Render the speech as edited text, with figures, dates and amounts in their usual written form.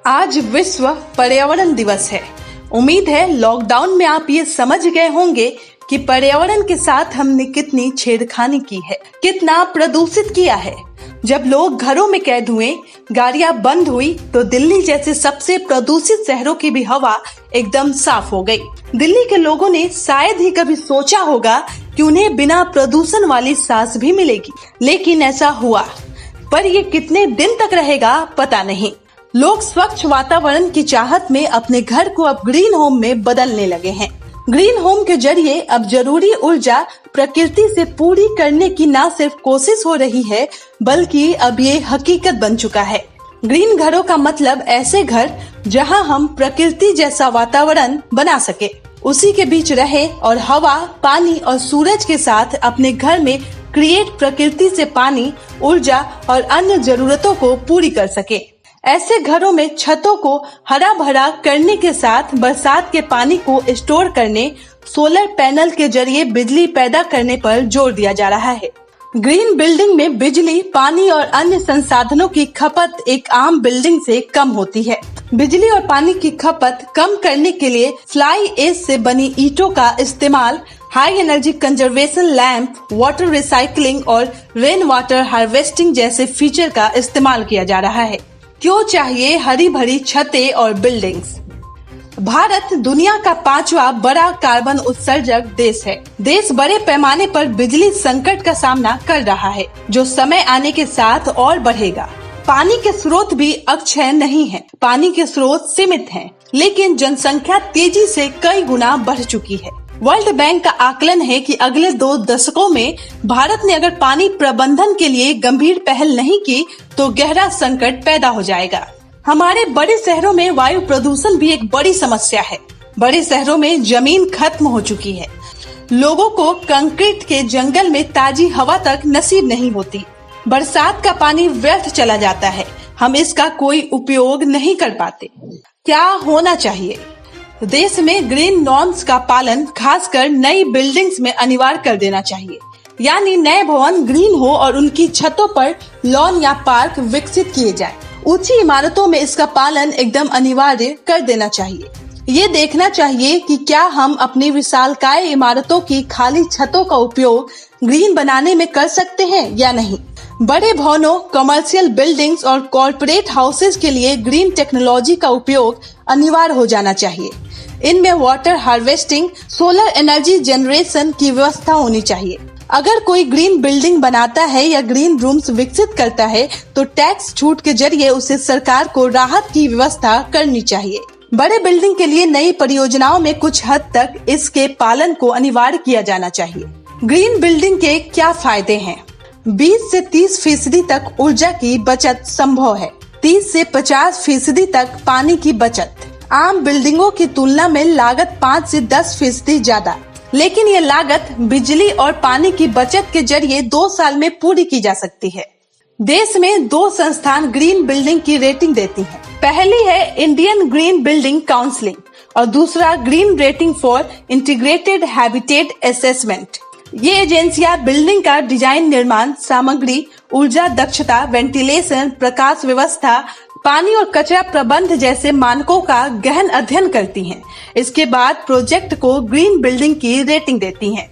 आज विश्व पर्यावरण दिवस है। उम्मीद है लॉकडाउन में आप ये समझ गए होंगे कि पर्यावरण के साथ हमने कितनी छेड़खानी की है, कितना प्रदूषित किया है। जब लोग घरों में कैद हुए, गाड़ियां बंद हुई, तो दिल्ली जैसे सबसे प्रदूषित शहरों की भी हवा एकदम साफ हो गई। दिल्ली के लोगों ने शायद ही कभी सोचा होगा कि उन्हें बिना प्रदूषण वाली सांस भी मिलेगी, लेकिन ऐसा हुआ। पर ये कितने दिन तक रहेगा पता नहीं। लोग स्वच्छ वातावरण की चाहत में अपने घर को अब ग्रीन होम में बदलने लगे हैं। ग्रीन होम के जरिए अब जरूरी ऊर्जा प्रकृति से पूरी करने की न सिर्फ कोशिश हो रही है, बल्कि अब ये हकीकत बन चुका है। ग्रीन घरों का मतलब ऐसे घर जहां हम प्रकृति जैसा वातावरण बना सके, उसी के बीच रहे और हवा, पानी और सूरज के साथ अपने घर में क्रिएट प्रकृति से पानी, ऊर्जा और अन्य जरूरतों को पूरी कर सके। ऐसे घरों में छतों को हरा भरा करने के साथ बरसात के पानी को स्टोर करने, सोलर पैनल के जरिए बिजली पैदा करने पर जोर दिया जा रहा है। ग्रीन बिल्डिंग में बिजली, पानी और अन्य संसाधनों की खपत एक आम बिल्डिंग से कम होती है। बिजली और पानी की खपत कम करने के लिए फ्लाई एश से बनी ईंटों का इस्तेमाल, high energy conservation lamp, water recycling और रेन वाटर हार्वेस्टिंग जैसे फीचर का इस्तेमाल किया जा रहा है। क्यों चाहिए हरी भरी छतें और बिल्डिंग्स? भारत दुनिया का 5वां बड़ा कार्बन उत्सर्जक देश है। देश बड़े पैमाने पर बिजली संकट का सामना कर रहा है, जो समय आने के साथ और बढ़ेगा। पानी के स्रोत भी अक्षय नहीं है। पानी के स्रोत सीमित हैं, लेकिन जनसंख्या तेजी से कई गुना बढ़ चुकी है। वर्ल्ड बैंक का आकलन है कि अगले 2 दशकों में भारत ने अगर पानी प्रबंधन के लिए गंभीर पहल नहीं की तो गहरा संकट पैदा हो जाएगा। हमारे बड़े शहरों में वायु प्रदूषण भी एक बड़ी समस्या है। बड़े शहरों में जमीन खत्म हो चुकी है। लोगों को कंक्रीट के जंगल में ताजी हवा तक नसीब नहीं होती। बरसात का पानी व्यर्थ चला जाता है। हम इसका कोई उपयोग नहीं कर पाते। क्या होना चाहिए? देश में ग्रीन नॉर्म्स का पालन खासकर नई बिल्डिंग्स में अनिवार्य कर देना चाहिए। यानी नए भवन ग्रीन हो और उनकी छतों पर लॉन या पार्क विकसित किए जाए। ऊंची इमारतों में इसका पालन एकदम अनिवार्य कर देना चाहिए। ये देखना चाहिए कि क्या हम अपनी विशालकाय इमारतों की खाली छतों का उपयोग ग्रीन बनाने में कर सकते हैं या नहीं। बड़े भवनों, कमर्शियल बिल्डिंग्स और कॉर्पोरेट हाउसेज के लिए ग्रीन टेक्नोलॉजी का उपयोग अनिवार्य हो जाना चाहिए। इनमें water harvesting, solar energy generation की व्यवस्था होनी चाहिए। अगर कोई ग्रीन बिल्डिंग बनाता है या ग्रीन रूम्स विकसित करता है तो टैक्स छूट के जरिए उसे सरकार को राहत की व्यवस्था करनी चाहिए। बड़े बिल्डिंग के लिए नई परियोजनाओं में कुछ हद तक इसके पालन को अनिवार्य किया जाना चाहिए। ग्रीन बिल्डिंग के क्या फायदे हैं? 20 से 30% तक ऊर्जा की बचत संभव है। 30 से 50% तक पानी की बचत। आम बिल्डिंगों की तुलना में लागत 5 से 10% ज्यादा, लेकिन ये लागत बिजली और पानी की बचत के जरिए 2 साल में पूरी की जा सकती है। देश में 2 संस्थान ग्रीन बिल्डिंग की रेटिंग देती हैं। पहली है इंडियन ग्रीन बिल्डिंग काउंसिल और दूसरा green rating for integrated habitat assessment. ये एजेंसियां बिल्डिंग का डिजाइन, निर्माण सामग्री, ऊर्जा दक्षता, वेंटिलेशन, प्रकाश व्यवस्था, पानी और कचरा प्रबंध जैसे मानकों का गहन अध्ययन करती हैं। इसके बाद प्रोजेक्ट को ग्रीन बिल्डिंग की रेटिंग देती हैं।